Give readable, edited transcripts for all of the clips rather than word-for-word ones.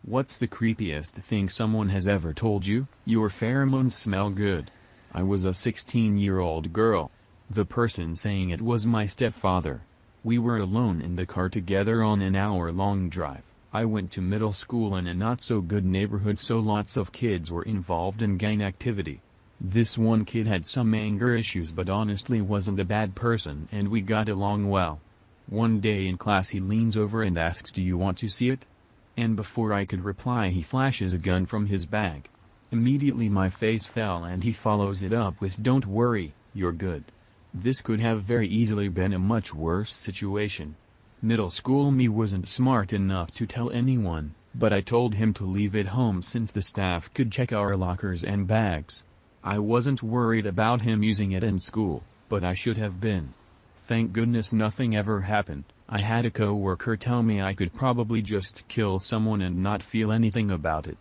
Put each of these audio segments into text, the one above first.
What's the creepiest thing someone has ever told you? Your pheromones smell good. I was a 16-year-old girl. The person saying it was my stepfather. We were alone in the car together on an hour-long drive. I went to middle school in a not-so-good neighborhood, so lots of kids were involved in gang activity. This one kid had some anger issues but honestly wasn't a bad person and we got along well. One day in class he leans over and asks, "Do you want to see it?" And before I could reply he flashes a gun from his bag. Immediately my face fell and he follows it up with, "Don't worry, you're good." This could have very easily been a much worse situation. Middle school me wasn't smart enough to tell anyone, but I told him to leave it home since the staff could check our lockers and bags. I wasn't worried about him using it in school, but I should have been. Thank goodness nothing ever happened. I had a coworker tell me I could probably just kill someone and not feel anything about it.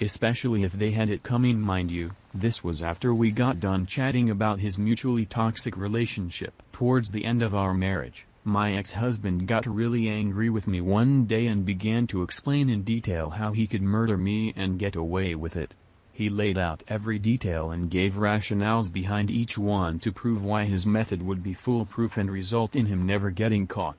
Especially if they had it coming, mind you. This was after we got done chatting about his mutually toxic relationship. Towards the end of our marriage, my ex-husband got really angry with me one day and began to explain in detail how he could murder me and get away with it. He laid out every detail and gave rationales behind each one to prove why his method would be foolproof and result in him never getting caught.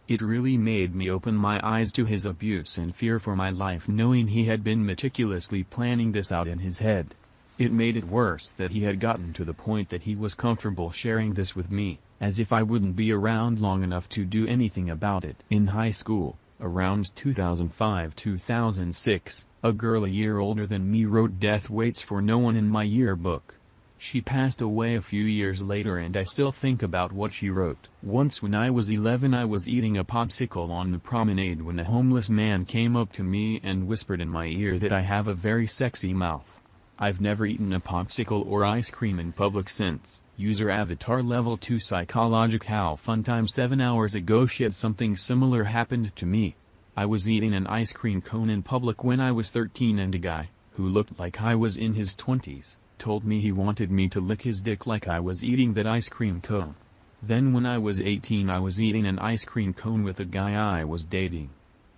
It really made me open my eyes to his abuse and fear for my life, knowing he had been meticulously planning this out in his head. It made it worse that he had gotten to the point that he was comfortable sharing this with me, as if I wouldn't be around long enough to do anything about it. In high school, around 2005-2006, a girl a year older than me wrote "Death Waits for No One" in my yearbook. She passed away a few years later and I still think about what she wrote. Once when I was 11 I was eating a popsicle on the promenade when a homeless man came up to me and whispered in my ear that I have a very sexy mouth. I've never eaten a popsicle or ice cream in public since. User avatar level 2 psychologic. How fun time. 7 hours ago shit, something similar happened to me. I was eating an ice cream cone in public when I was 13 and a guy, who looked like I was in his 20s, told me he wanted me to lick his dick like I was eating that ice cream cone. Then when I was 18 I was eating an ice cream cone with a guy I was dating.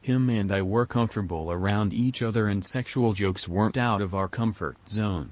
Him and I were comfortable around each other and sexual jokes weren't out of our comfort zone.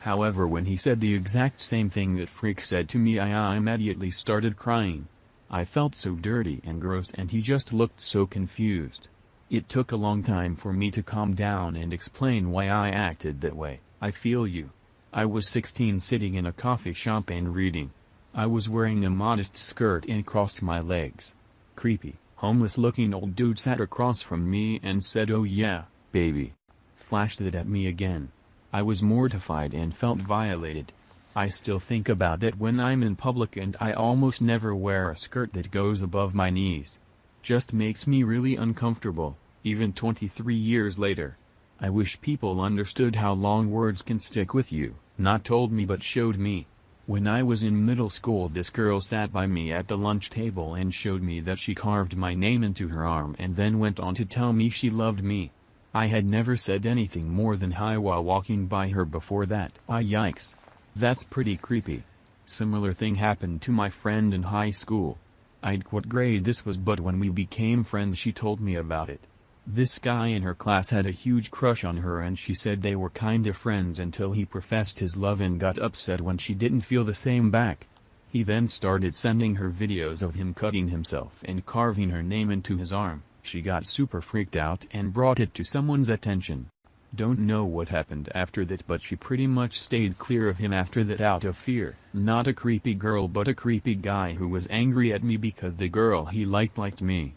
However, when he said the exact same thing that Freak said to me, I immediately started crying. I felt so dirty and gross and he just looked so confused. It took a long time for me to calm down and explain why I acted that way. I feel you. I was 16 sitting in a coffee shop and reading. I was wearing a modest skirt and crossed my legs. Creepy, homeless-looking old dude sat across from me and said, "Oh yeah, baby." Flashed it at me again. I was mortified and felt violated. I still think about that when I'm in public and I almost never wear a skirt that goes above my knees. Just makes me really uncomfortable, even 23 years later. I wish people understood how long words can stick with you. Not told me but showed me. When I was in middle school this girl sat by me at the lunch table and showed me that she carved my name into her arm and then went on to tell me she loved me. I had never said anything more than hi while walking by her before that. Yikes. That's pretty creepy. Similar thing happened to my friend in high school. I'd what grade this was, but when we became friends she told me about it. This guy in her class had a huge crush on her and she said they were kinda friends until he professed his love and got upset when she didn't feel the same back. He then started sending her videos of him cutting himself and carving her name into his arm. She got super freaked out and brought it to someone's attention. Don't know what happened after that, but she pretty much stayed clear of him after that out of fear. Not a creepy girl but a creepy guy who was angry at me because the girl he liked me.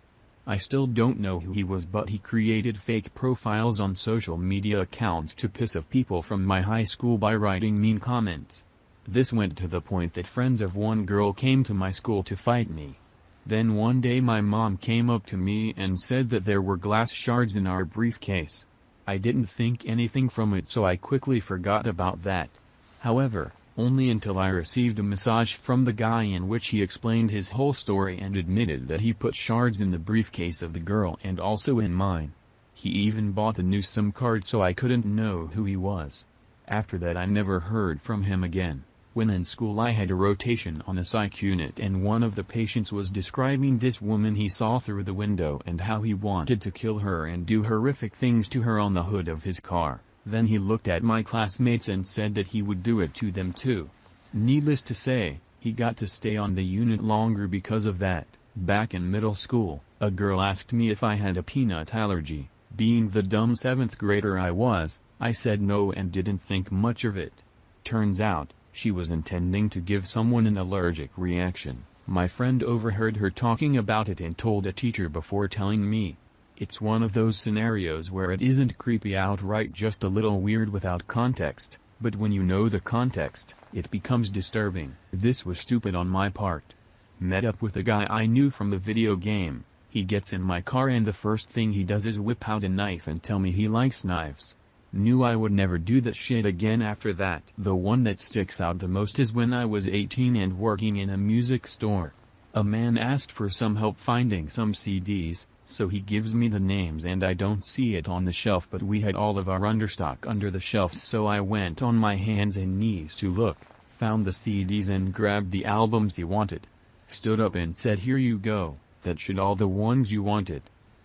I still don't know who he was, but he created fake profiles on social media accounts to piss off people from my high school by writing mean comments. This went to the point that friends of one girl came to my school to fight me. Then one day my mom came up to me and said that there were glass shards in our briefcase. I didn't think anything from it, so I quickly forgot about that. However, only until I received a message from the guy in which he explained his whole story and admitted that he put shards in the briefcase of the girl and also in mine. He even bought a new SIM card so I couldn't know who he was. After that I never heard from him again. When in school I had a rotation on a psych unit and one of the patients was describing this woman he saw through the window and how he wanted to kill her and do horrific things to her on the hood of his car. Then he looked at my classmates and said that he would do it to them too. Needless to say, he got to stay on the unit longer because of that. Back in middle school, a girl asked me if I had a peanut allergy. Being the dumb 7th grader I was, I said no and didn't think much of it. Turns out, she was intending to give someone an allergic reaction. My friend overheard her talking about it and told a teacher before telling me. It's one of those scenarios where it isn't creepy outright, just a little weird without context, but when you know the context, it becomes disturbing. This was stupid on my part. Met up with a guy I knew from the video game. He gets in my car and the first thing he does is whip out a knife and tell me he likes knives. Knew I would never do that shit again after that. The one that sticks out the most is when I was 18 and working in a music store. A man asked for some help finding some CDs, so he gives me the names and I don't see it on the shelf, but we had all of our understock under the shelves, so I went on my hands and knees to look, found the CDs and grabbed the albums he wanted. Stood up and said, "Here you go, that should all the ones you wanted."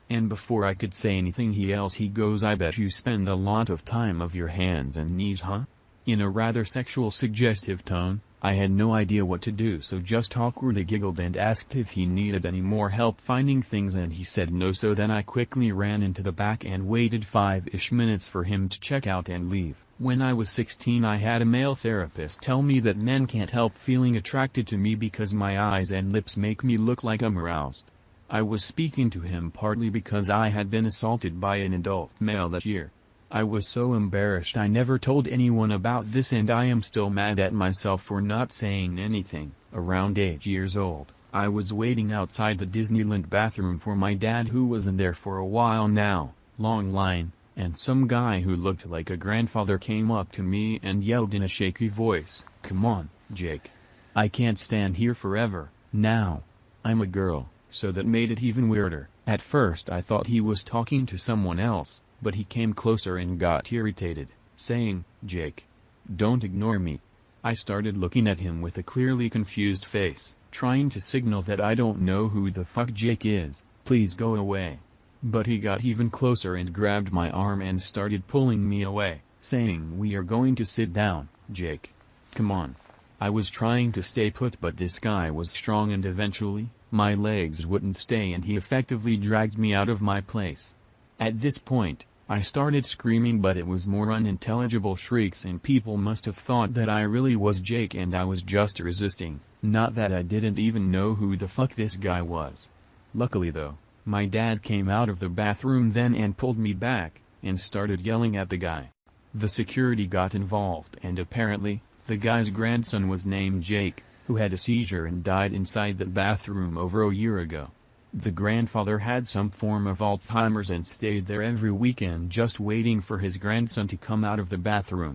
And before I could say anything he goes, "I bet you spend a lot of time of your hands and knees, huh?" In a rather sexual suggestive tone. I had no idea what to do, so just awkwardly giggled and asked if he needed any more help finding things, and he said no, so then I quickly ran into the back and waited 5-ish minutes for him to check out and leave. When I was 16 I had a male therapist tell me that men can't help feeling attracted to me because my eyes and lips make me look like I'm aroused. I was speaking to him partly because I had been assaulted by an adult male that year. I was so embarrassed I never told anyone about this, and I am still mad at myself for not saying anything. Around 8 years old, I was waiting outside the Disneyland bathroom for my dad, who was in there for a while now. Long line, and some guy who looked like a grandfather came up to me and yelled in a shaky voice, "Come on, Jake. I can't stand here forever, now. I'm a girl." So that made it even weirder. At first I thought he was talking to someone else, but he came closer and got irritated, saying, "Jake, don't ignore me." I started looking at him with a clearly confused face, trying to signal that I don't know who the fuck Jake is, please go away. But he got even closer and grabbed my arm and started pulling me away, saying, "We are going to sit down, Jake. Come on." I was trying to stay put, but this guy was strong and eventually, my legs wouldn't stay and he effectively dragged me out of my place. At this point, I started screaming, but it was more unintelligible shrieks and people must have thought that I really was Jake and I was just resisting, not that I didn't even know who the fuck this guy was. Luckily though, my dad came out of the bathroom then and pulled me back, and started yelling at the guy. The security got involved and apparently, the guy's grandson was named Jake, who had a seizure and died inside the bathroom over a year ago. The grandfather had some form of Alzheimer's and stayed there every weekend just waiting for his grandson to come out of the bathroom.